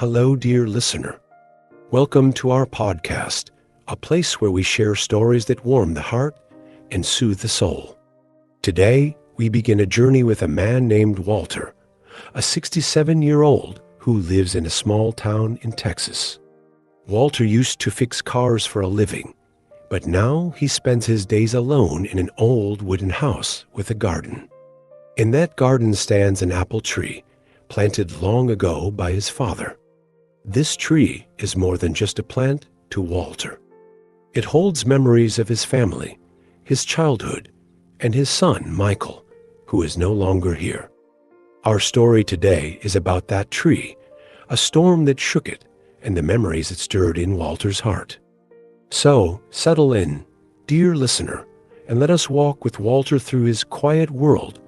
Hello, dear listener. Welcome to our podcast, a place where we share stories that warm the heart and soothe the soul. Today, we begin a journey with a man named Walter, a 67-year-old who lives in a small town in Texas. Walter used to fix cars for a living, but now he spends his days alone in an old wooden house with a garden. In that garden stands an apple tree, planted long ago by his father. This tree is more than just a plant to Walter. It holds memories of his family, his childhood, and his son, Michael, who is no longer here. Our story today is about that tree, a storm that shook it, and the memories it stirred in Walter's heart. So, settle in, dear listener, and let us walk with Walter through his quiet world.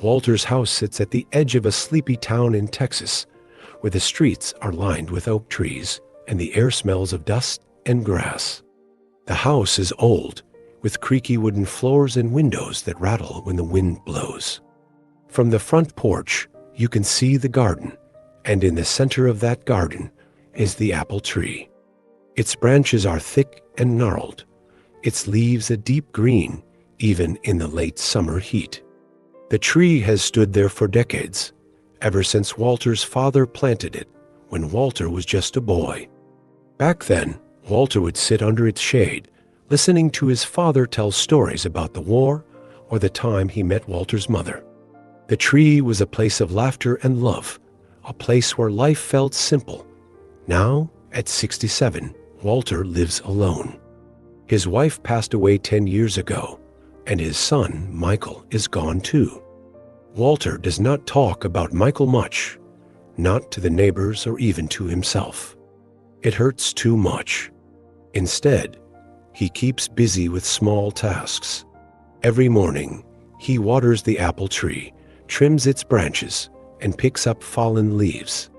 Walter's house sits at the edge of a sleepy town in Texas, where the streets are lined with oak trees and the air smells of dust and grass. The house is old, with creaky wooden floors and windows that rattle when the wind blows. From the front porch, you can see the garden, and in the center of that garden is the apple tree. Its branches are thick and gnarled, its leaves a deep green, even in the late summer heat. The tree has stood there for decades, ever since Walter's father planted it when Walter was just a boy. Back then, Walter would sit under its shade, listening to his father tell stories about the war or the time he met Walter's mother. The tree was a place of laughter and love, a place where life felt simple. Now, at 67, Walter lives alone. His wife passed away 10 years ago, and his son, Michael, is gone too. Walter does not talk about Michael much, not to the neighbors or even to himself. It hurts too much. Instead, he keeps busy with small tasks. Every morning, he waters the apple tree, trims its branches, and picks up fallen leaves.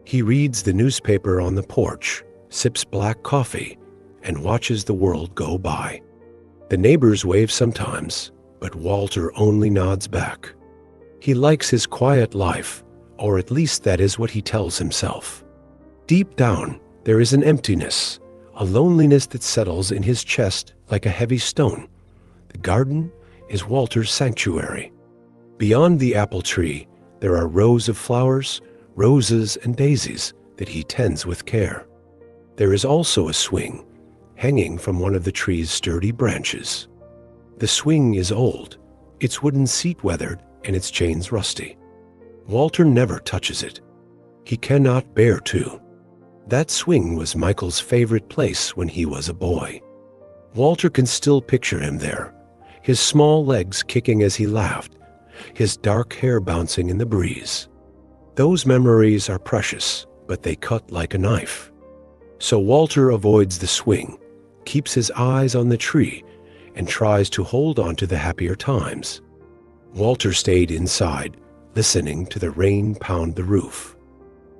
He reads the newspaper on the porch, sips black coffee, and watches the world go by. The neighbors wave sometimes, but Walter only nods back. He likes his quiet life, or at least that is what he tells himself. Deep down, there is an emptiness, a loneliness that settles in his chest like a heavy stone. The garden is Walter's sanctuary. Beyond the apple tree, there are rows of flowers, roses and daisies that he tends with care. There is also a swing, hanging from one of the tree's sturdy branches. The swing is old, its wooden seat weathered and its chains rusty. Walter never touches it. He cannot bear to. That swing was Michael's favorite place when he was a boy. Walter can still picture him there, his small legs kicking as he laughed, his dark hair bouncing in the breeze. Those memories are precious, but they cut like a knife. So Walter avoids the swing, keeps his eyes on the tree, and tries to hold on to the happier times. Walter stayed inside, listening to the rain pound the roof.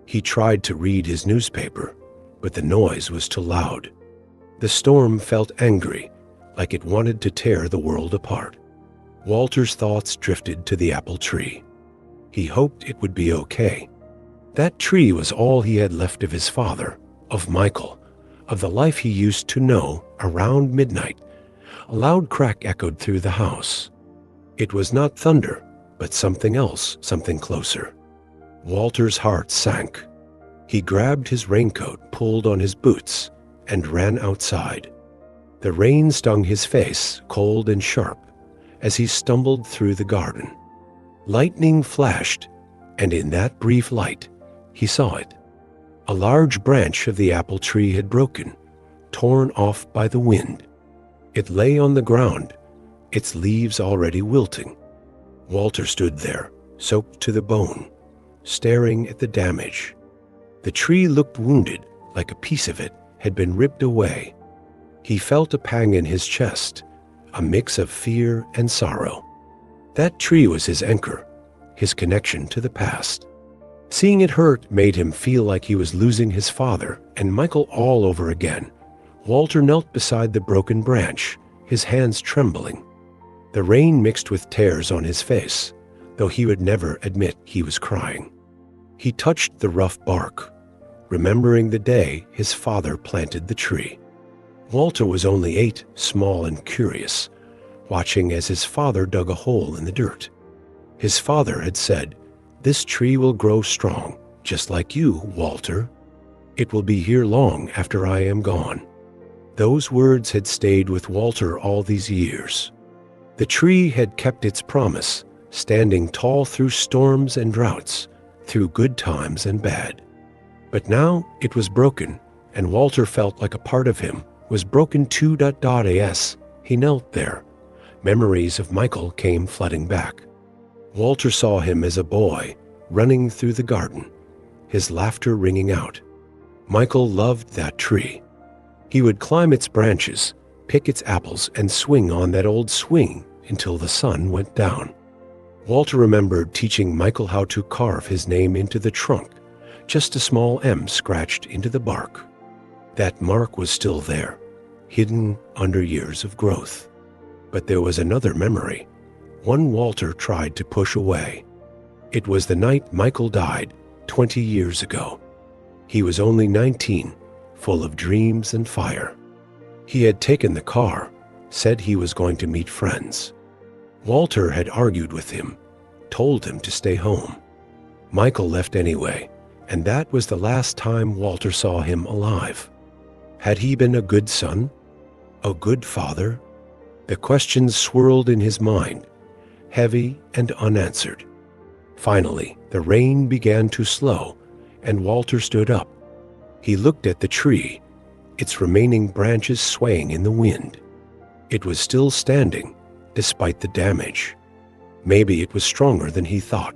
He tried to read his newspaper, but the noise was too loud. The storm felt angry, like it wanted to tear the world apart. Walter's thoughts drifted to the apple tree. He hoped it would be okay. That tree was all he had left of his father, of Michael, of the life he used to know. Around midnight, a loud crack echoed through the house. It was not thunder, but something else, something closer. Walter's heart sank. He grabbed his raincoat, pulled on his boots, and ran outside. The rain stung his face, cold and sharp, as he stumbled through the garden. Lightning flashed, and in that brief light, he saw it. A large branch of the apple tree had broken, torn off by the wind. It lay on the ground, its leaves already wilting. Walter stood there, soaked to the bone, staring at the damage. The tree looked wounded, like a piece of it had been ripped away. He felt a pang in his chest, a mix of fear and sorrow. That tree was his anchor, his connection to the past. Seeing it hurt made him feel like he was losing his father and Michael all over again. Walter knelt beside the broken branch, his hands trembling. The rain mixed with tears on his face, though he would never admit he was crying. He touched the rough bark, remembering the day his father planted the tree. Walter was only 8, small and curious, watching as his father dug a hole in the dirt. His father had said, "This tree will grow strong, just like you, Walter. It will be here long after I am gone." Those words had stayed with Walter all these years. The tree had kept its promise, standing tall through storms and droughts, through good times and bad. But now it was broken, and Walter felt like a part of him was broken too. As he knelt there, memories of Michael came flooding back. Walter saw him as a boy, running through the garden, his laughter ringing out. Michael loved that tree. He would climb its branches, pick its apples, and swing on that old swing until the sun went down. Walter remembered teaching Michael how to carve his name into the trunk, just a small M scratched into the bark. That mark was still there, hidden under years of growth. But there was another memory, one Walter tried to push away. It was the night Michael died 20 years ago. He was only 19, full of dreams and fire. He had taken the car, said he was going to meet friends. Walter had argued with him, told him to stay home. Michael left anyway, and that was the last time Walter saw him alive. Had he been a good son? A good father? The questions swirled in his mind, heavy and unanswered. Finally, the rain began to slow, and Walter stood up. He looked at the tree, its remaining branches swaying in the wind. It was still standing, despite the damage. Maybe it was stronger than he thought.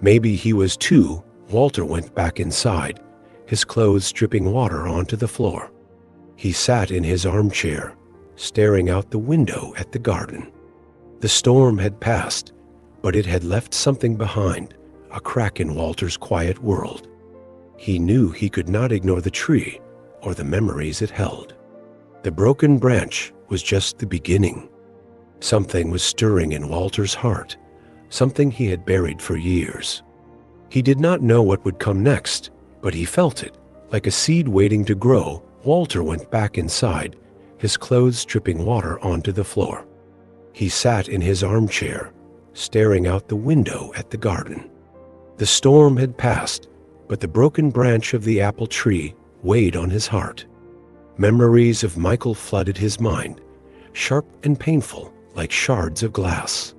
Maybe he was too. Walter went back inside, his clothes dripping water onto the floor. He sat in his armchair, staring out the window at the garden. The storm had passed, but it had left something behind, a crack in Walter's quiet world. He knew he could not ignore the tree or the memories it held. The broken branch was just the beginning. Something was stirring in Walter's heart, something he had buried for years. He did not know what would come next, but he felt it, like a seed waiting to grow. Walter went back inside, his clothes dripping water onto the floor. He sat in his armchair, staring out the window at the garden. The storm had passed, but the broken branch of the apple tree weighed on his heart. Memories of Michael flooded his mind, sharp and painful, like shards of glass.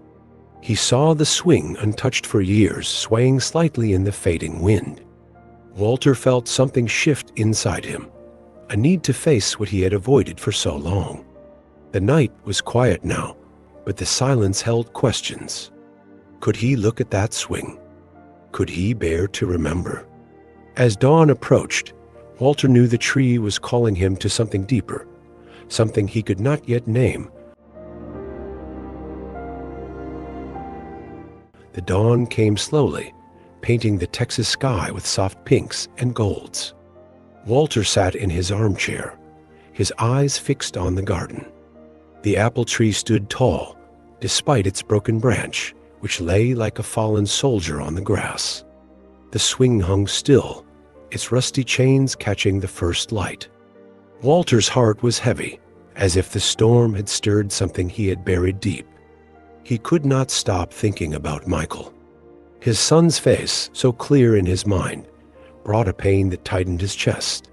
He saw the swing untouched for years, swaying slightly in the fading wind. Walter felt something shift inside him, a need to face what he had avoided for so long. The night was quiet now, but the silence held questions. Could he look at that swing? Could he bear to remember? As dawn approached, Walter knew the tree was calling him to something deeper, something he could not yet name. The dawn came slowly, painting the Texas sky with soft pinks and golds. Walter sat in his armchair, his eyes fixed on the garden. The apple tree stood tall, despite its broken branch, which lay like a fallen soldier on the grass. The swing hung still, its rusty chains catching the first light. Walter's heart was heavy, as if the storm had stirred something he had buried deep. He could not stop thinking about Michael. His son's face, so clear in his mind, brought a pain that tightened his chest.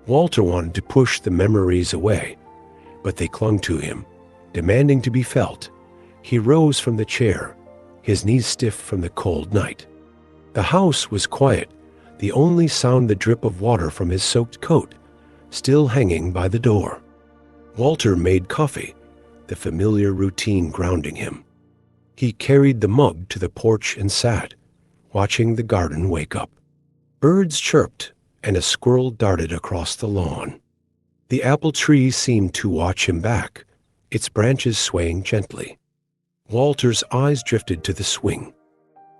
Walter wanted to push the memories away, but they clung to him, demanding to be felt. He rose from the chair, his knees stiff from the cold night. The house was quiet, the only sound the drip of water from his soaked coat, still hanging by the door. Walter made coffee, the familiar routine grounding him. He carried the mug to the porch and sat, watching the garden wake up. Birds chirped, and a squirrel darted across the lawn. The apple tree seemed to watch him back, its branches swaying gently. Walter's eyes drifted to the swing.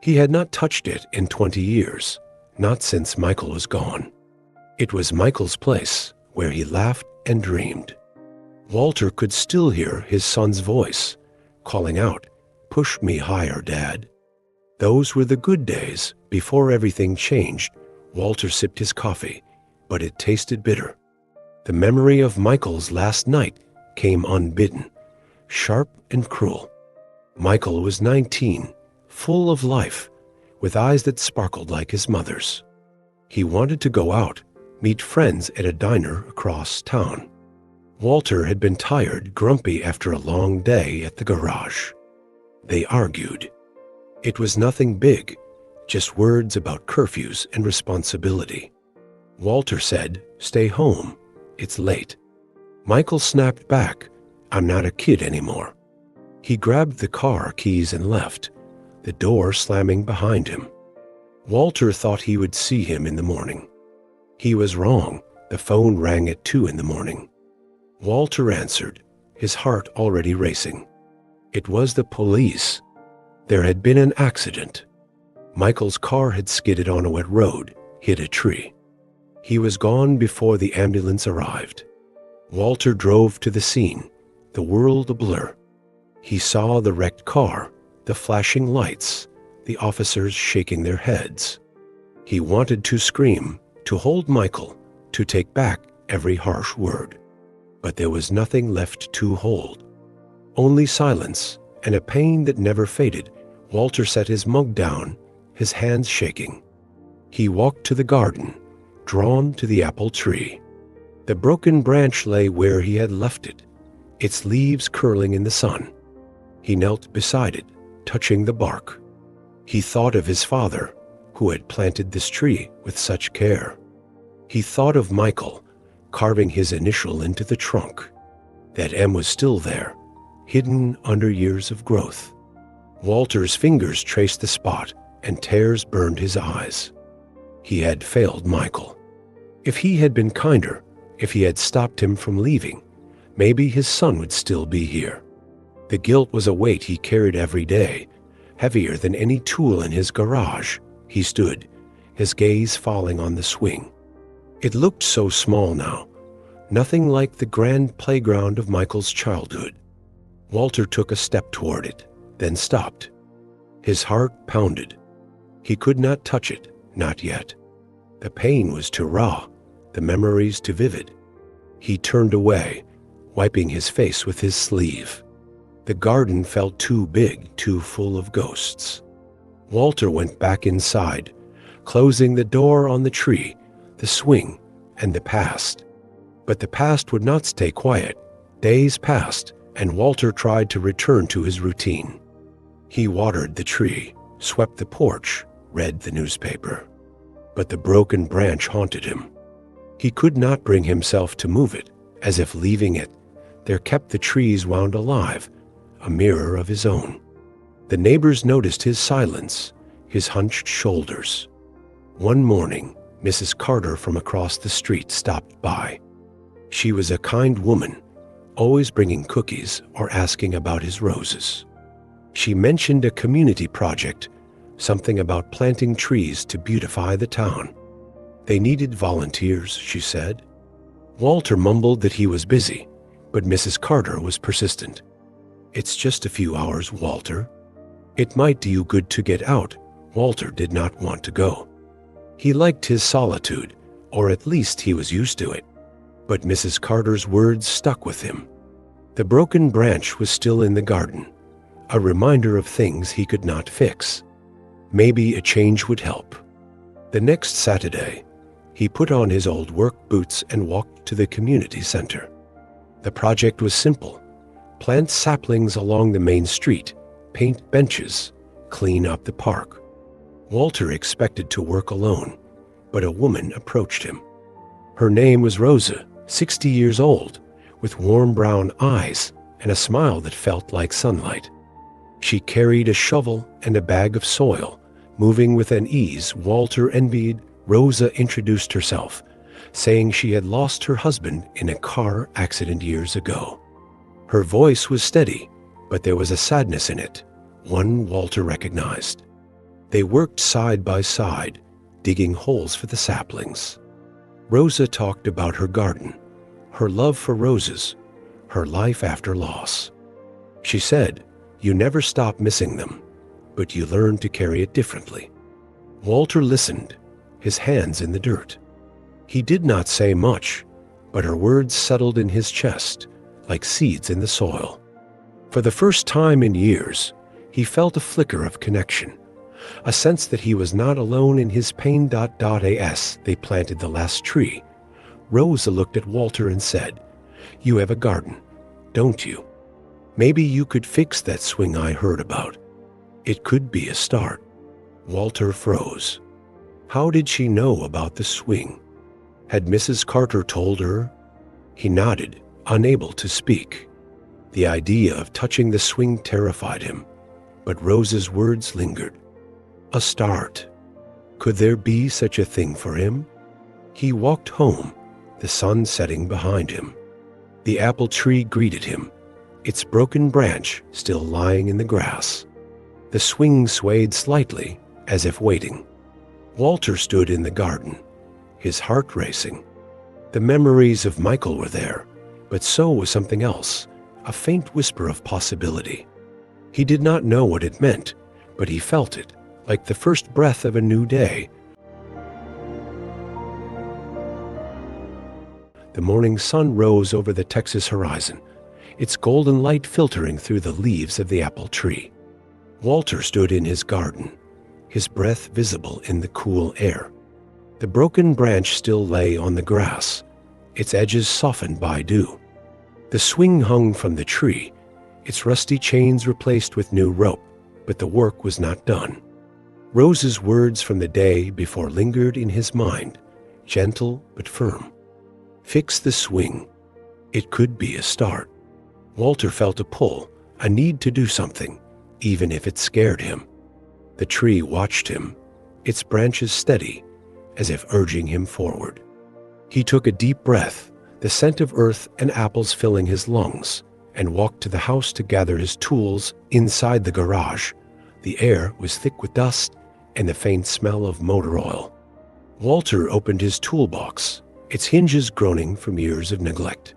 He had not touched it in 20 years, not since Michael was gone. It was Michael's place, where he laughed and dreamed. Walter could still hear his son's voice, calling out, "Push me higher, Dad." Those were the good days before everything changed. Walter sipped his coffee, but it tasted bitter. The memory of Michael's last night came unbidden, sharp and cruel. Michael was 19, full of life, with eyes that sparkled like his mother's. He wanted to go out, meet friends at a diner across town. Walter had been tired, grumpy after a long day at the garage. They argued. It was nothing big, just words about curfews and responsibility. Walter said, "Stay home. It's late." Michael snapped back, "I'm not a kid anymore." He grabbed the car keys and left, the door slamming behind him. Walter thought he would see him in the morning. He was wrong. The phone rang at 2 in the morning. Walter answered, his heart already racing. It was the police. There had been an accident. Michael's car had skidded on a wet road, hit a tree. He was gone before the ambulance arrived. Walter drove to the scene, the world a blur. He saw the wrecked car, the flashing lights, the officers shaking their heads. He wanted to scream, to hold Michael, to take back every harsh word. But there was nothing left to hold. Only silence and a pain that never faded. Walter set his mug down, his hands shaking. He walked to the garden, drawn to the apple tree. The broken branch lay where he had left it, its leaves curling in the sun. He knelt beside it, touching the bark. He thought of his father, who had planted this tree with such care. He thought of Michael, carving his initial into the trunk. That M was still there, hidden under years of growth. Walter's fingers traced the spot, and tears burned his eyes. He had failed Michael. If he had been kinder, if he had stopped him from leaving, maybe his son would still be here. The guilt was a weight he carried every day, heavier than any tool in his garage. He stood, his gaze falling on the swing. It looked so small now, nothing like the grand playground of Michael's childhood. Walter took a step toward it, then stopped. His heart pounded. He could not touch it, not yet. The pain was too raw, the memories too vivid. He turned away, wiping his face with his sleeve. The garden felt too big, too full of ghosts. Walter went back inside, closing the door on the tree, the swing, and the past. But the past would not stay quiet. Days passed, and Walter tried to return to his routine. He watered the tree, swept the porch, read the newspaper. But the broken branch haunted him. He could not bring himself to move it, as if leaving it there kept the trees wound alive, a mirror of his own. The neighbors noticed his silence, his hunched shoulders. One morning, Mrs. Carter from across the street stopped by. She was a kind woman, always bringing cookies or asking about his roses. She mentioned a community project, something about planting trees to beautify the town. They needed volunteers, she said. Walter mumbled that he was busy, but Mrs. Carter was persistent. "It's just a few hours, Walter. It might do you good to get out." Walter did not want to go. He liked his solitude, or at least he was used to it. But Mrs. Carter's words stuck with him. The broken branch was still in the garden, a reminder of things he could not fix. Maybe a change would help. The next Saturday, he put on his old work boots and walked to the community center. The project was simple: plant saplings along the main street, paint benches, clean up the park. Walter expected to work alone, but a woman approached him. Her name was Rosa, 60 years old, with warm brown eyes and a smile that felt like sunlight. She carried a shovel and a bag of soil, moving with an ease Walter envied. Rosa introduced herself, saying she had lost her husband in a car accident years ago. Her voice was steady, but there was a sadness in it, one Walter recognized. They worked side by side, digging holes for the saplings. Rosa talked about her garden, her love for roses, her life after loss. She said, "You never stop missing them. but you learn to carry it differently. Walter listened, his hands in the dirt. He did not say much, but her words settled in his chest like seeds in the soil. For the first time in years, he felt a flicker of connection, a sense that he was not alone in his pain. As they planted the last tree, Rosa looked at Walter and said, "You have a garden, don't you? Maybe you could fix that swing I heard about. It could be a start." Walter froze. How did she know about the swing? Had Mrs. Carter told her? He nodded, unable to speak. The idea of touching the swing terrified him, but Rosa's words lingered. A start. Could there be such a thing for him? He walked home, the sun setting behind him. The apple tree greeted him, its broken branch still lying in the grass. The swing swayed slightly, as if waiting. Walter stood in the garden, his heart racing. The memories of Michael were there, but so was something else, a faint whisper of possibility. He did not know what it meant, but he felt it, like the first breath of a new day. The morning sun rose over the Texas horizon, its golden light filtering through the leaves of the apple tree. Walter stood in his garden, his breath visible in the cool air. The broken branch still lay on the grass, its edges softened by dew. The swing hung from the tree, its rusty chains replaced with new rope, but the work was not done. Rosa's words from the day before lingered in his mind, gentle but firm. Fix the swing. It could be a start. Walter felt a pull, a need to do something, even if it scared him. The tree watched him, its branches steady, as if urging him forward. He took a deep breath, the scent of earth and apples filling his lungs, and walked to the house to gather his tools inside the garage. The air was thick with dust and the faint smell of motor oil. Walter opened his toolbox, its hinges groaning from years of neglect.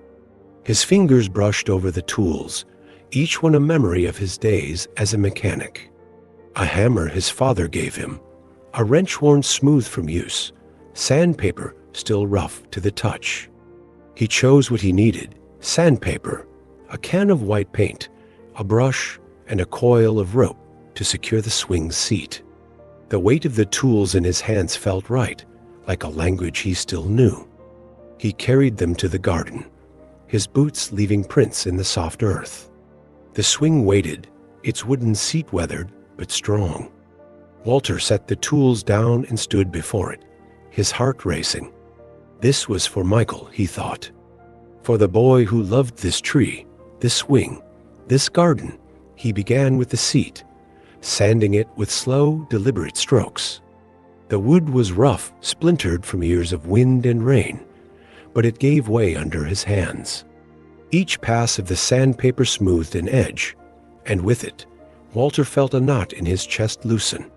His fingers brushed over the tools, each one a memory of his days as a mechanic. A hammer his father gave him, a wrench worn smooth from use, sandpaper still rough to the touch. He chose what he needed: sandpaper, a can of white paint, a brush, and a coil of rope to secure the swing seat. The weight of the tools in his hands felt right, like a language he still knew. He carried them to the garden, his boots leaving prints in the soft earth. The swing waited, its wooden seat weathered but strong. Walter set the tools down and stood before it, his heart racing. This was for Michael, he thought. For the boy who loved this tree, this swing, this garden. He began with the seat, sanding it with slow, deliberate strokes. The wood was rough, splintered from years of wind and rain, but it gave way under his hands. Each pass of the sandpaper smoothed an edge, and with it, Walter felt a knot in his chest loosen.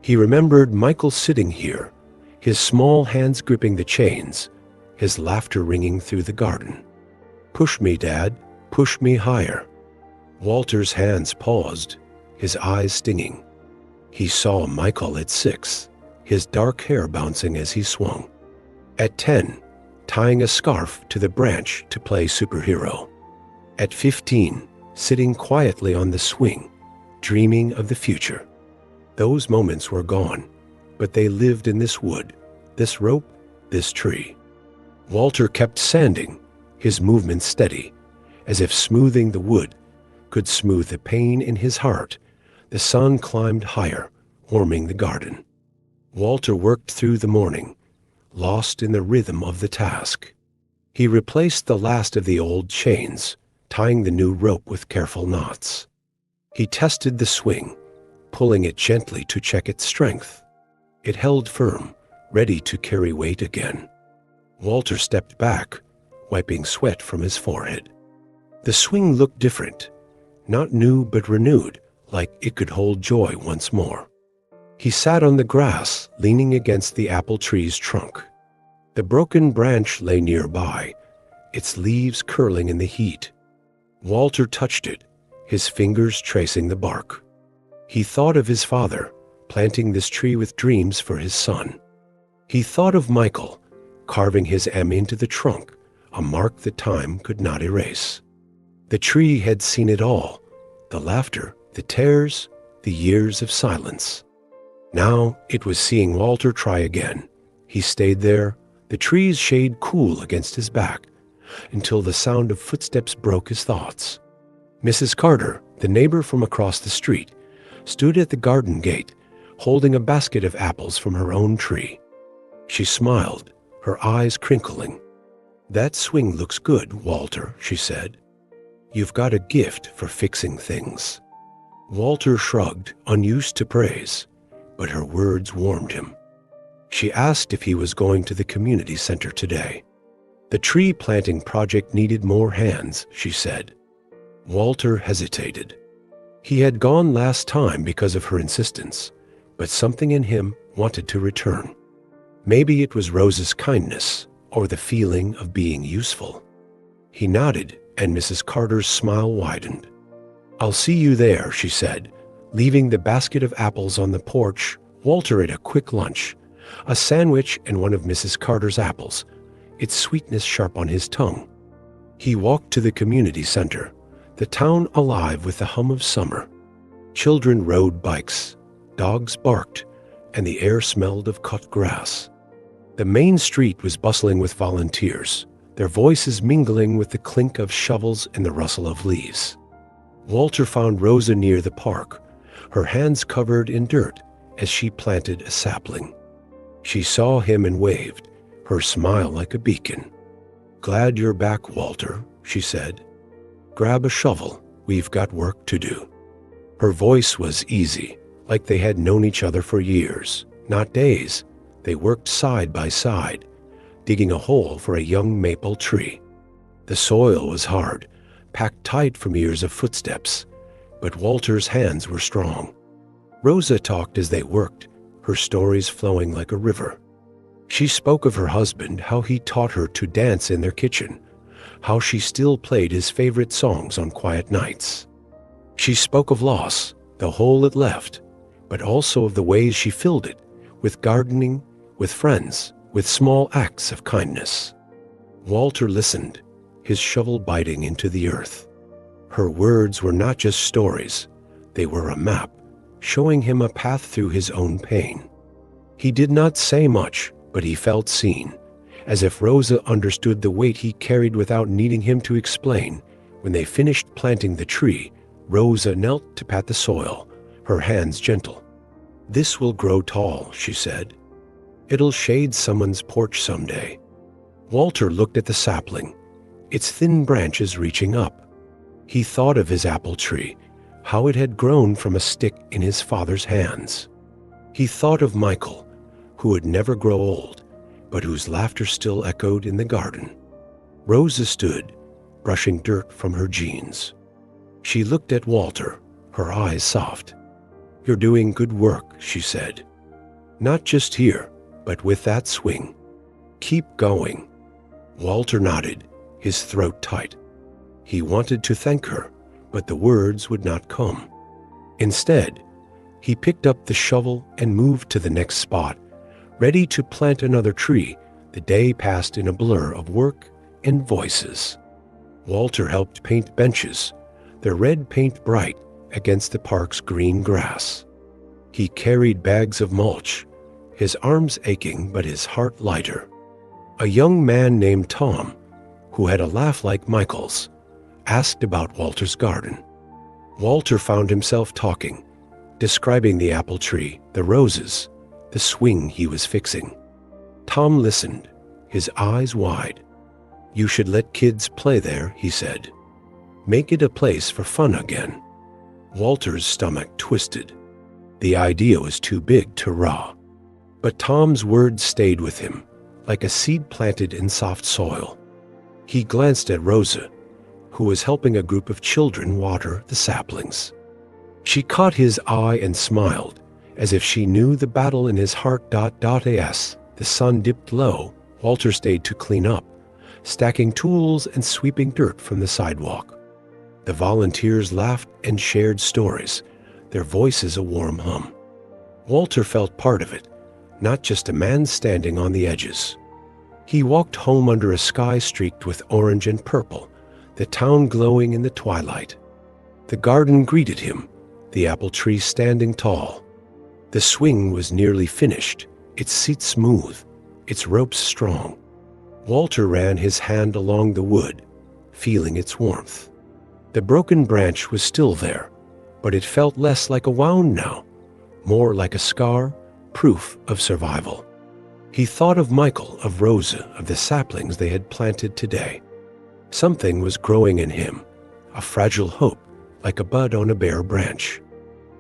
He remembered Michael sitting here, his small hands gripping the chains, his laughter ringing through the garden. "Push me, Dad, push me higher." Walter's hands paused, his eyes stinging. He saw Michael at 6, his dark hair bouncing as he swung. At 10, tying a scarf to the branch to play superhero. At 15, sitting quietly on the swing, dreaming of the future. Those moments were gone, but they lived in this wood, this rope, this tree. Walter kept sanding, his movement steady, as if smoothing the wood could smooth the pain in his heart. The sun climbed higher, warming the garden. Walter worked through the morning, lost in the rhythm of the task. He replaced the last of the old chains, tying the new rope with careful knots. He tested the swing, pulling it gently to check its strength. It held firm, ready to carry weight again. Walter stepped back, wiping sweat from his forehead. The swing looked different, not new but renewed, like it could hold joy once more. He sat on the grass, leaning against the apple tree's trunk. The broken branch lay nearby, its leaves curling in the heat. Walter touched it, his fingers tracing the bark. He thought of his father, planting this tree with dreams for his son. He thought of Michael, carving his M into the trunk, a mark that time could not erase. The tree had seen it all, the laughter, the tears, the years of silence. Now it was seeing Walter try again. He stayed there, the tree's shade cool against his back, until the sound of footsteps broke his thoughts. Mrs. Carter, the neighbor from across the street, stood at the garden gate, holding a basket of apples from her own tree. She smiled, her eyes crinkling. "That swing looks good, Walter," she said. "You've got a gift for fixing things." Walter shrugged, unused to praise, but her words warmed him. She asked if he was going to the community center today. The tree planting project needed more hands, she said. Walter hesitated. He had gone last time because of her insistence, but something in him wanted to return. Maybe it was Rosa's kindness or the feeling of being useful. He nodded, and Mrs. Carter's smile widened. "I'll see you there," she said. Leaving the basket of apples on the porch, Walter ate a quick lunch, a sandwich and one of Mrs. Carter's apples, its sweetness sharp on his tongue. He walked to the community center, the town alive with the hum of summer. Children rode bikes, dogs barked, and the air smelled of cut grass. The main street was bustling with volunteers, their voices mingling with the clink of shovels and the rustle of leaves. Walter found Rosa near the park, her hands covered in dirt as she planted a sapling. She saw him and waved, her smile like a beacon. "Glad you're back, Walter," she said. "Grab a shovel, we've got work to do." Her voice was easy, like they had known each other for years, not days. They worked side by side, digging a hole for a young maple tree. The soil was hard, packed tight from years of footsteps, but Walter's hands were strong. Rosa talked as they worked, her stories flowing like a river. She spoke of her husband, how he taught her to dance in their kitchen, how she still played his favorite songs on quiet nights. She spoke of loss, the hole it left, but also of the ways she filled it, with gardening, with friends, with small acts of kindness. Walter listened, his shovel biting into the earth. Her words were not just stories, they were a map, showing him a path through his own pain. He did not say much, but he felt seen, as if Rosa understood the weight he carried without needing him to explain. When they finished planting the tree, Rosa knelt to pat the soil, her hands gentle. "This will grow tall," she said. "It'll shade someone's porch someday." Walter looked at the sapling, its thin branches reaching up. He thought of his apple tree, how it had grown from a stick in his father's hands. He thought of Michael, who would never grow old, but whose laughter still echoed in the garden. Rosa stood, brushing dirt from her jeans. She looked at Walter, her eyes soft. "You're doing good work," she said. "Not just here, but with that swing. Keep going." Walter nodded, his throat tight. He wanted to thank her, but the words would not come. Instead, he picked up the shovel and moved to the next spot, ready to plant another tree. The day passed in a blur of work and voices. Walter helped paint benches, their red paint bright against the park's green grass. He carried bags of mulch, his arms aching but his heart lighter. A young man named Tom, who had a laugh like Michael's, asked about Walter's garden. Walter found himself talking, describing the apple tree, the roses, the swing he was fixing. Tom listened, his eyes wide. "You should let kids play there," he said. "Make it a place for fun again." Walter's stomach twisted. The idea was too big to raw. But Tom's words stayed with him, like a seed planted in soft soil. He glanced at Rosa, who was helping a group of children water the saplings. She caught his eye and smiled, as if she knew the battle in his heart. As the sun dipped low, Walter stayed to clean up, stacking tools and sweeping dirt from the sidewalk. The volunteers laughed and shared stories, their voices a warm hum. Walter felt part of it, not just a man standing on the edges. He walked home under a sky streaked with orange and purple, the town glowing in the twilight. The garden greeted him, the apple tree standing tall. The swing was nearly finished, its seat smooth, its ropes strong. Walter ran his hand along the wood, feeling its warmth. The broken branch was still there, but it felt less like a wound now, more like a scar, proof of survival. He thought of Michael, of Rosa, of the saplings they had planted today. Something was growing in him, a fragile hope, like a bud on a bare branch.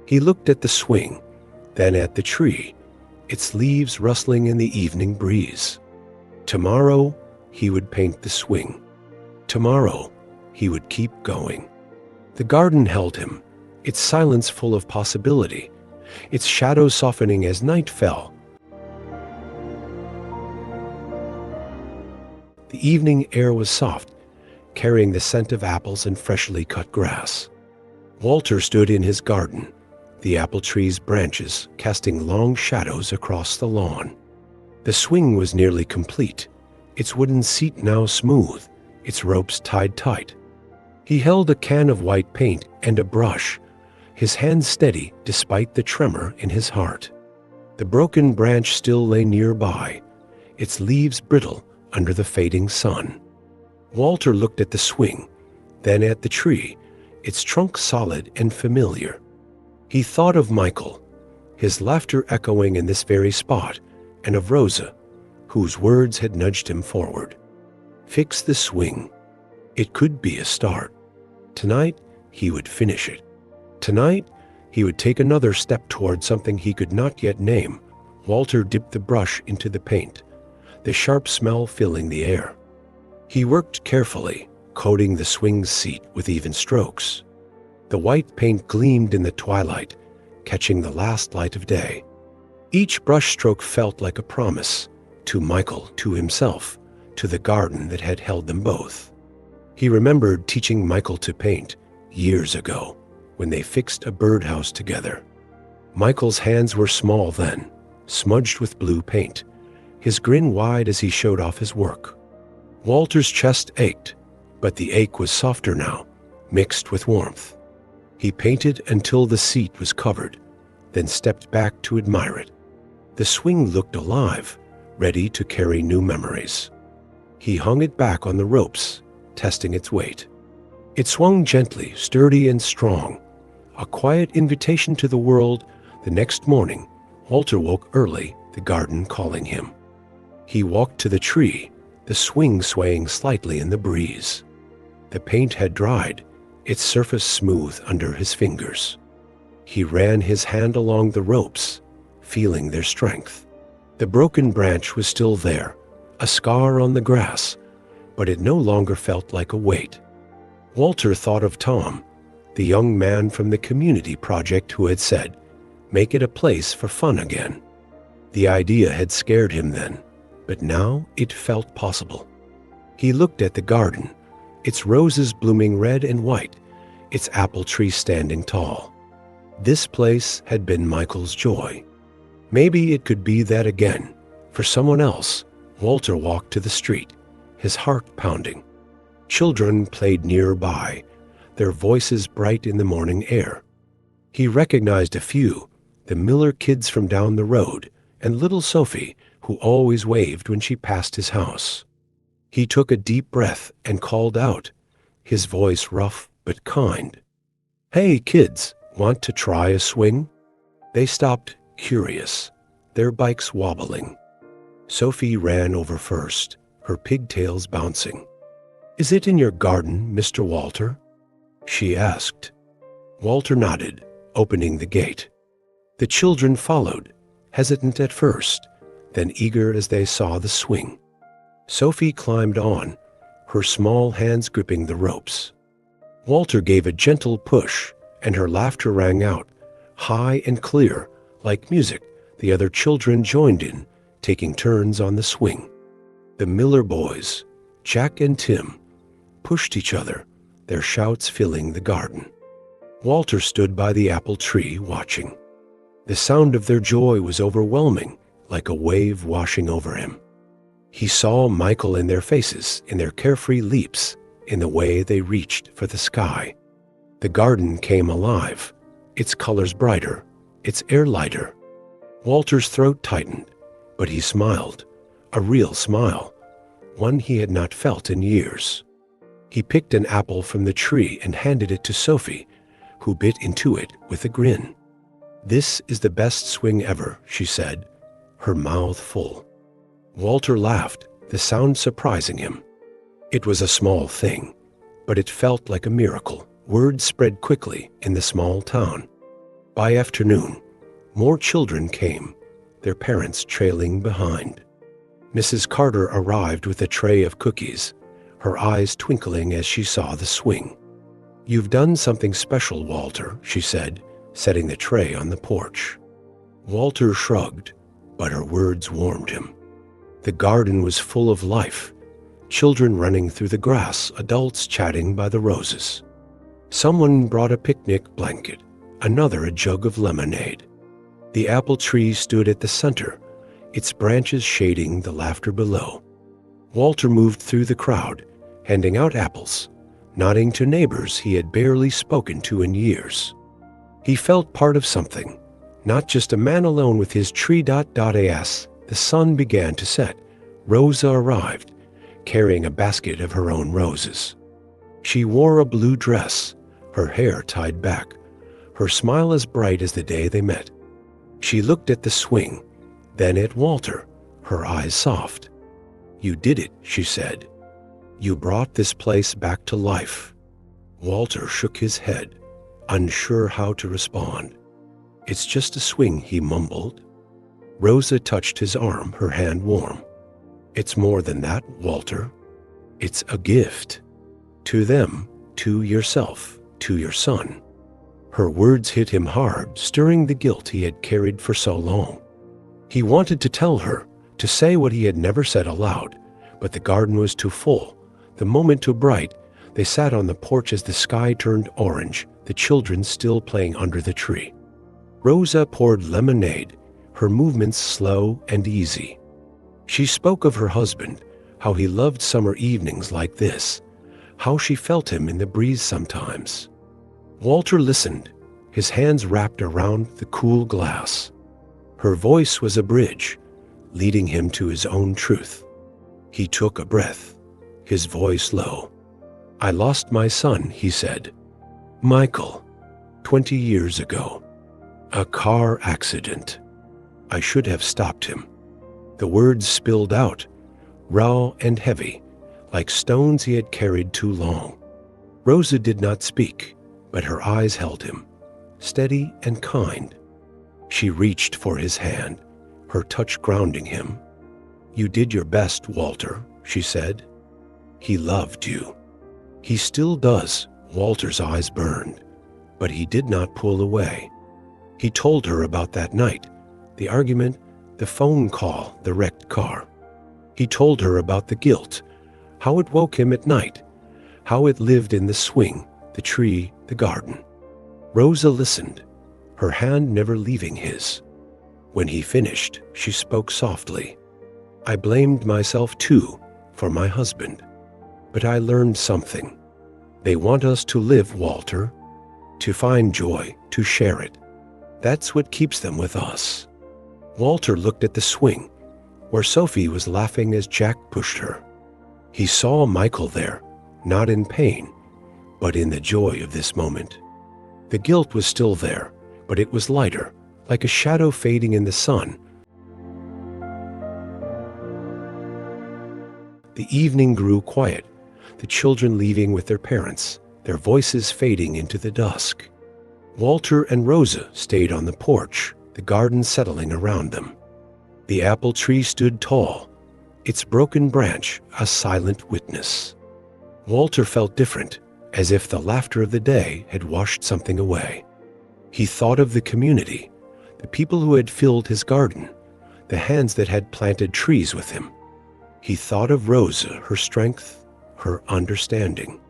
He looked at the swing, then at the tree, its leaves rustling in the evening breeze. Tomorrow, he would paint the swing. Tomorrow, he would keep going. The garden held him, its silence full of possibility, its shadows softening as night fell. The evening air was soft, carrying the scent of apples and freshly cut grass. Walter stood in his garden, the apple tree's branches casting long shadows across the lawn. The swing was nearly complete, its wooden seat now smooth, its ropes tied tight. He held a can of white paint and a brush, his hand steady despite the tremor in his heart. The broken branch still lay nearby, its leaves brittle under the fading sun. Walter looked at the swing, then at the tree, its trunk solid and familiar. He thought of Michael, his laughter echoing in this very spot, and of Rosa, whose words had nudged him forward. Fix the swing. It could be a start. Tonight, he would finish it. Tonight, he would take another step toward something he could not yet name. Walter dipped the brush into the paint, the sharp smell filling the air. He worked carefully, coating the swing's seat with even strokes. The white paint gleamed in the twilight, catching the last light of day. Each brushstroke felt like a promise, to Michael, to himself, to the garden that had held them both. He remembered teaching Michael to paint years ago, when they fixed a birdhouse together. Michael's hands were small then, smudged with blue paint, his grin wide as he showed off his work. Walter's chest ached, but the ache was softer now, mixed with warmth. He painted until the seat was covered, then stepped back to admire it. The swing looked alive, ready to carry new memories. He hung it back on the ropes, testing its weight. It swung gently, sturdy and strong, a quiet invitation to the world. The next morning, Walter woke early, the garden calling him. He walked to the tree, the swing swaying slightly in the breeze. The paint had dried, its surface smooth under his fingers. He ran his hand along the ropes, feeling their strength. The broken branch was still there, a scar on the grass, but it no longer felt like a weight. Walter thought of Tom, the young man from the community project who had said, "Make it a place for fun again." The idea had scared him then, but now it felt possible. He looked at the garden, its roses blooming red and white, its apple tree standing tall. This place had been Michael's joy. Maybe it could be that again, for someone else. Walter walked to the street, his heart pounding. Children played nearby, their voices bright in the morning air. He recognized a few, the Miller kids from down the road, and little Sophie, who always waved when she passed his house. He took a deep breath and called out, his voice rough but kind. "Hey, kids, want to try a swing?" They stopped, curious, their bikes wobbling. Sophie ran over first, her pigtails bouncing. "Is it in your garden, Mr. Walter?" she asked. Walter nodded, opening the gate. The children followed, hesitant at first, then eager as they saw the swing. Sophie climbed on, her small hands gripping the ropes. Walter gave a gentle push, and her laughter rang out, high and clear, like music. The other children joined in, taking turns on the swing. The Miller boys, Jack and Tim, pushed each other, their shouts filling the garden. Walter stood by the apple tree watching. The sound of their joy was overwhelming, like a wave washing over him. He saw Michael in their faces, in their carefree leaps, in the way they reached for the sky. The garden came alive, its colors brighter, its air lighter. Walter's throat tightened, but he smiled, a real smile, one he had not felt in years. He picked an apple from the tree and handed it to Sophie, who bit into it with a grin. "This is the best swing ever," she said, her mouth full. Walter laughed, the sound surprising him. It was a small thing, but it felt like a miracle. Word spread quickly in the small town. By afternoon, more children came, their parents trailing behind. Mrs. Carter arrived with a tray of cookies, her eyes twinkling as she saw the swing. "You've done something special, Walter," she said, setting the tray on the porch. Walter shrugged, but her words warmed him. The garden was full of life, children running through the grass, adults chatting by the roses. Someone brought a picnic blanket, another a jug of lemonade. The apple tree stood at the center, its branches shading the laughter below. Walter moved through the crowd, handing out apples, nodding to neighbors he had barely spoken to in years. He felt part of something, not just a man alone with his tree. As the sun began to set, Rosa arrived, carrying a basket of her own roses. She wore a blue dress, her hair tied back, her smile as bright as the day they met. She looked at the swing, then at Walter, her eyes soft. "You did it," she said. "You brought this place back to life." Walter shook his head, unsure how to respond. "It's just a swing," he mumbled. Rosa touched his arm, her hand warm. "It's more than that, Walter. It's a gift. To them, to yourself, to your son." Her words hit him hard, stirring the guilt he had carried for so long. He wanted to tell her, to say what he had never said aloud, but the garden was too full, the moment too bright. They sat on the porch as the sky turned orange, the children still playing under the tree. Rosa poured lemonade, her movements slow and easy. She spoke of her husband, how he loved summer evenings like this, how she felt him in the breeze sometimes. Walter listened, his hands wrapped around the cool glass. Her voice was a bridge, leading him to his own truth. He took a breath, his voice low. "I lost my son," he said. "Michael, 20 years ago. A car accident. I should have stopped him." The words spilled out, raw and heavy, like stones he had carried too long. Rosa did not speak, but her eyes held him, steady and kind. She reached for his hand, her touch grounding him. "You did your best, Walter," she said. "He loved you." "He still does," Walter's eyes burned, but he did not pull away. He told her about that night, the argument, the phone call, the wrecked car. He told her about the guilt, how it woke him at night, how it lived in the swing, the tree, the garden. Rosa listened, her hand never leaving his. When he finished, she spoke softly. "I blamed myself too, for my husband. But I learned something. They want us to live, Walter, to find joy, to share it. That's what keeps them with us." Walter looked at the swing, where Sophie was laughing as Jack pushed her. He saw Michael there, not in pain, but in the joy of this moment. The guilt was still there, but it was lighter, like a shadow fading in the sun. The evening grew quiet, the children leaving with their parents, their voices fading into the dusk. Walter and Rosa stayed on the porch, the garden settling around them. The apple tree stood tall, its broken branch a silent witness. Walter felt different, as if the laughter of the day had washed something away. He thought of the community, the people who had filled his garden, the hands that had planted trees with him. He thought of Rosa, her strength, her understanding.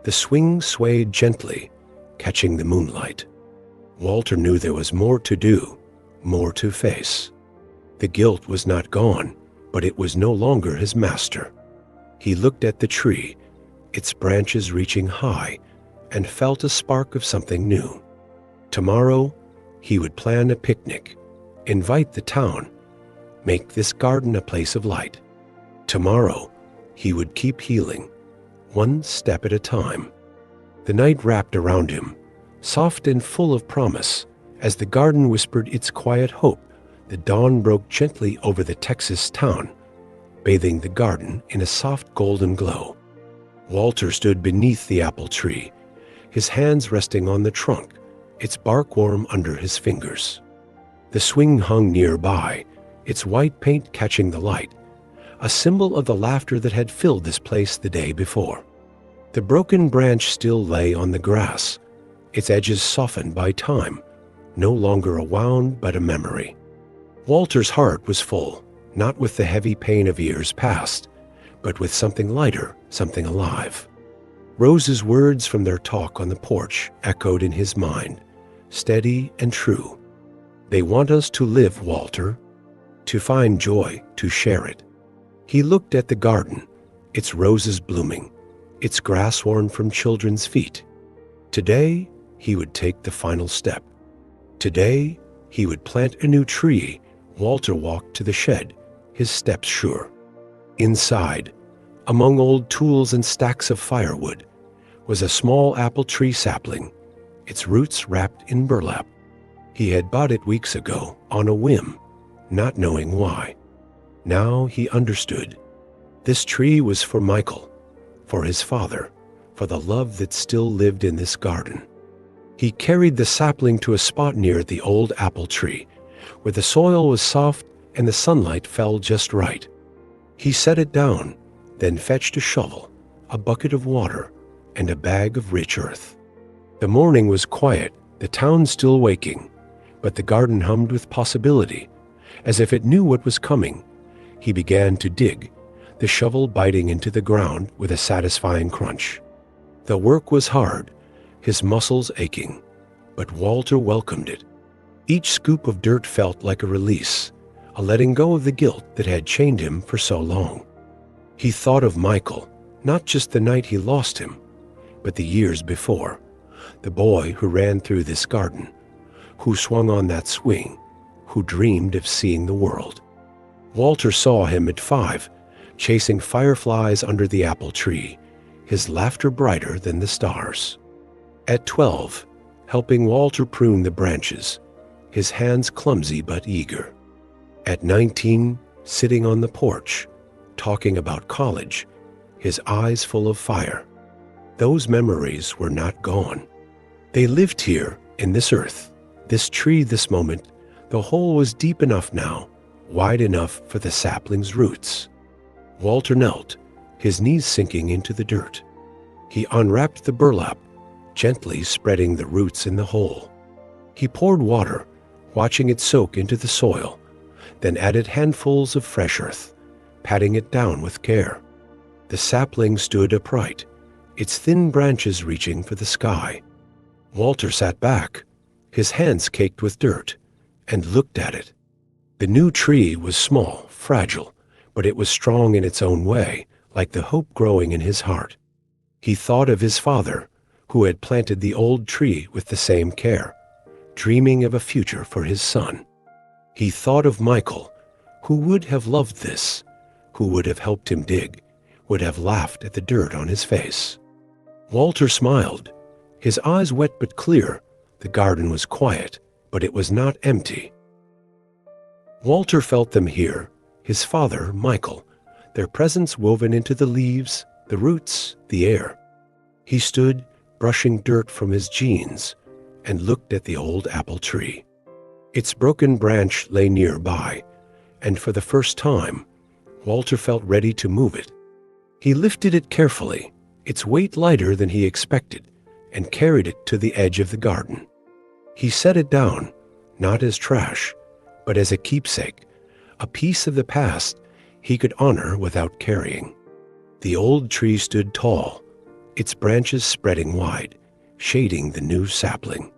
The swing swayed gently, catching the moonlight. Walter knew there was more to do, more to face. The guilt was not gone, but it was no longer his master. He looked at the tree, its branches reaching high, and felt a spark of something new. Tomorrow, he would plan a picnic, invite the town, make this garden a place of light. Tomorrow, he would keep healing, one step at a time. The night wrapped around him, soft and full of promise. As the garden whispered its quiet hope, the dawn broke gently over the Texas town, bathing the garden in a soft golden glow. Walter stood beneath the apple tree, his hands resting on the trunk, its bark warm under his fingers. The swing hung nearby, its white paint catching the light, a symbol of the laughter that had filled this place the day before. The broken branch still lay on the grass, its edges softened by time, no longer a wound but a memory. Walter's heart was full, not with the heavy pain of years past, but with something lighter, something alive. Rosa's words from their talk on the porch echoed in his mind, steady and true. They want us to live, Walter, to find joy, to share it. He looked at the garden, its roses blooming, its grass worn from children's feet. Today, he would take the final step. Today, he would plant a new tree. Walter walked to the shed, his steps sure. Inside, among old tools and stacks of firewood, was a small apple tree sapling, its roots wrapped in burlap. He had bought it weeks ago, on a whim, not knowing why. Now he understood. This tree was for Michael, for his father, for the love that still lived in this garden. He carried the sapling to a spot near the old apple tree, where the soil was soft and the sunlight fell just right. He set it down, then fetched a shovel, a bucket of water, and a bag of rich earth. The morning was quiet, the town still waking, but the garden hummed with possibility, as if it knew what was coming. He began to dig, the shovel biting into the ground with a satisfying crunch. The work was hard, his muscles aching, but Walter welcomed it. Each scoop of dirt felt like a release, a letting go of the guilt that had chained him for so long. He thought of Michael, not just the night he lost him, but the years before, the boy who ran through this garden, who swung on that swing, who dreamed of seeing the world. Walter saw him at 5, chasing fireflies under the apple tree, his laughter brighter than the stars. At 12, helping Walter prune the branches, his hands clumsy but eager. At 19, sitting on the porch, talking about college, his eyes full of fire. Those memories were not gone. They lived here, in this earth, this tree, this moment. The hole was deep enough now, wide enough for the sapling's roots. Walter knelt, his knees sinking into the dirt. He unwrapped the burlap, gently spreading the roots in the hole. He poured water, watching it soak into the soil, then added handfuls of fresh earth, patting it down with care. The sapling stood upright, its thin branches reaching for the sky. Walter sat back, his hands caked with dirt, and looked at it. The new tree was small, fragile, but it was strong in its own way, like the hope growing in his heart. He thought of his father, who had planted the old tree with the same care, dreaming of a future for his son. He thought of Michael, who would have loved this, who would have helped him dig, would have laughed at the dirt on his face. Walter smiled, his eyes wet but clear. The garden was quiet, but it was not empty. Walter felt them here, his father, Michael, their presence woven into the leaves, the roots, the air. He stood, brushing dirt from his jeans, and looked at the old apple tree. Its broken branch lay nearby, and for the first time, Walter felt ready to move it. He lifted it carefully, its weight lighter than he expected, and carried it to the edge of the garden. He set it down, not as trash, but as a keepsake, a piece of the past he could honor without carrying. The old tree stood tall, its branches spreading wide, shading the new sapling.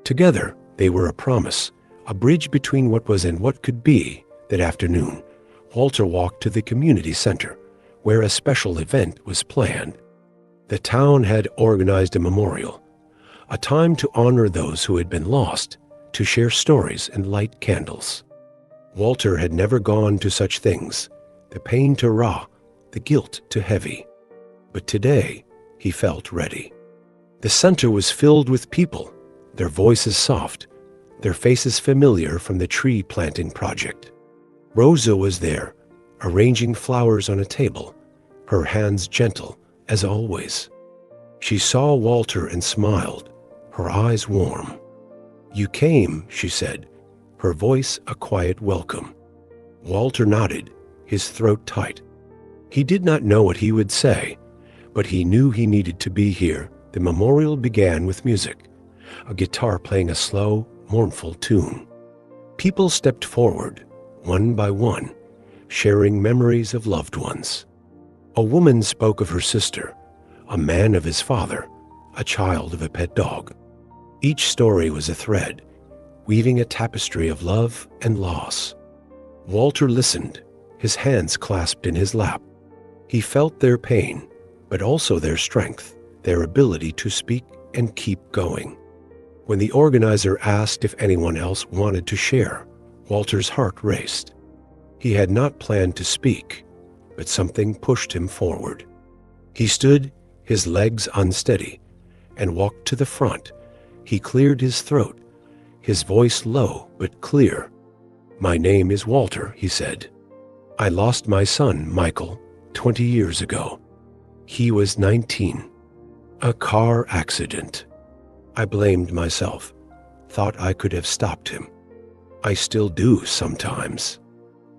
Together, they were a promise, a bridge between what was and what could be. That afternoon, Walter walked to the community center, where a special event was planned. The town had organized a memorial, a time to honor those who had been lost, to share stories and light candles. Walter had never gone to such things, the pain too raw, the guilt too heavy. But today, he felt ready. The center was filled with people, their voices soft, their faces familiar from the tree planting project. Rosa was there, arranging flowers on a table, her hands gentle as always. She saw Walter and smiled, her eyes warm. "You came," she said, her voice a quiet welcome. Walter nodded, his throat tight. He did not know what he would say, but he knew he needed to be here. The memorial began with music, a guitar playing a slow, mournful tune. People stepped forward, one by one, sharing memories of loved ones. A woman spoke of her sister, a man of his father, a child of a pet dog. Each story was a thread, weaving a tapestry of love and loss. Walter listened, his hands clasped in his lap. He felt their pain, but also their strength, their ability to speak and keep going. When the organizer asked if anyone else wanted to share, Walter's heart raced. He had not planned to speak, but something pushed him forward. He stood, his legs unsteady, and walked to the front. He cleared his throat, his voice low but clear. "My name is Walter," he said. "I lost my son, Michael, 20 years ago. He was 19. A car accident. I blamed myself, thought I could have stopped him. I still do sometimes,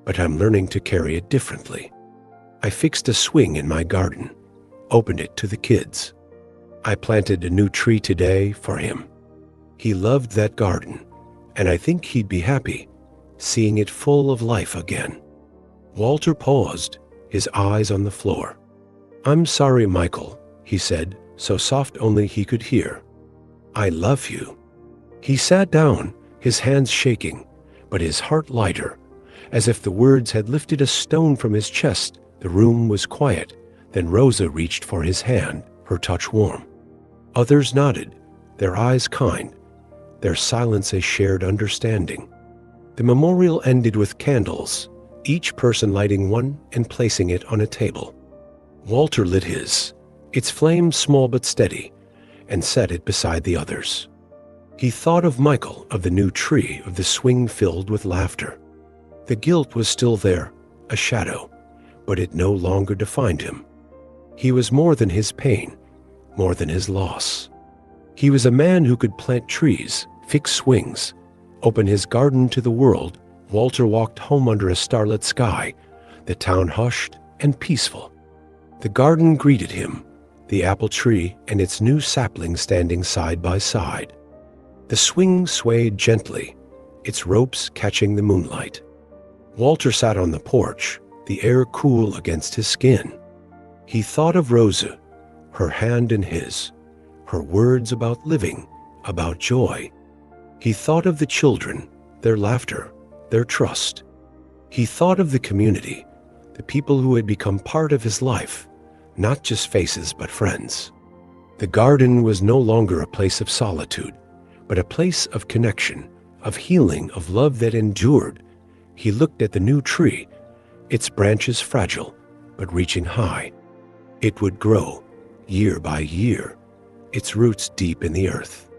but I'm learning to carry it differently. I fixed a swing in my garden, opened it to the kids. I planted a new tree today for him. He loved that garden, and I think he'd be happy, seeing it full of life again." Walter paused, his eyes on the floor. "I'm sorry, Michael," he said, so soft only he could hear. "I love you." He sat down, his hands shaking, but his heart lighter, as if the words had lifted a stone from his chest. The room was quiet. Then Rosa reached for his hand, her touch warm. Others nodded, their eyes kind, their silence a shared understanding. The memorial ended with candles, each person lighting one and placing it on a table. Walter lit his, its flame small but steady, and set it beside the others. He thought of Michael, of the new tree, of the swing filled with laughter. The guilt was still there, a shadow, but it no longer defined him. He was more than his pain, more than his loss. He was a man who could plant trees, fix swings, open his garden to the world. Walter walked home under a starlit sky, the town hushed and peaceful. The garden greeted him, the apple tree and its new sapling standing side by side. The swing swayed gently, its ropes catching the moonlight. Walter sat on the porch, the air cool against his skin. He thought of Rosa, her hand in his, her words about living, about joy. He thought of the children, their laughter, their trust. He thought of the community, the people who had become part of his life, not just faces but friends. The garden was no longer a place of solitude, but a place of connection, of healing, of love that endured. He looked at the new tree, its branches fragile, but reaching high. It would grow, year by year, its roots deep in the earth.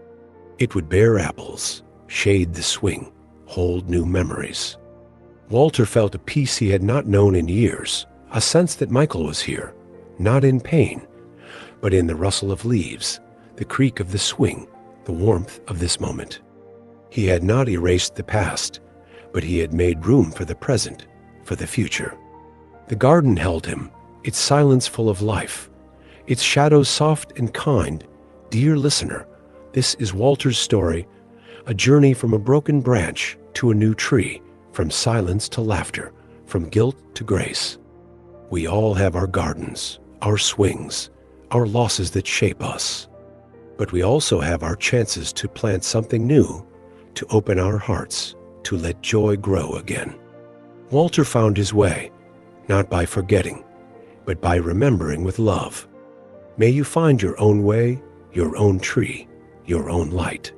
It would bear apples, shade the swing, hold new memories. Walter felt a peace he had not known in years, a sense that Michael was here, not in pain, but in the rustle of leaves, the creak of the swing, the warmth of this moment. He had not erased the past, but he had made room for the present, for the future. The garden held him, its silence full of life, its shadows soft and kind. Dear listener, this is Walter's story, a journey from a broken branch to a new tree, from silence to laughter, from guilt to grace. We all have our gardens, our swings, our losses that shape us. But we also have our chances to plant something new, to open our hearts, to let joy grow again. Walter found his way, not by forgetting, but by remembering with love. May you find your own way, your own tree, your own light.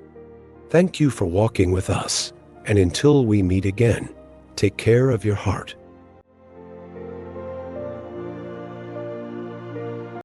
Thank you for walking with us, and until we meet again, take care of your heart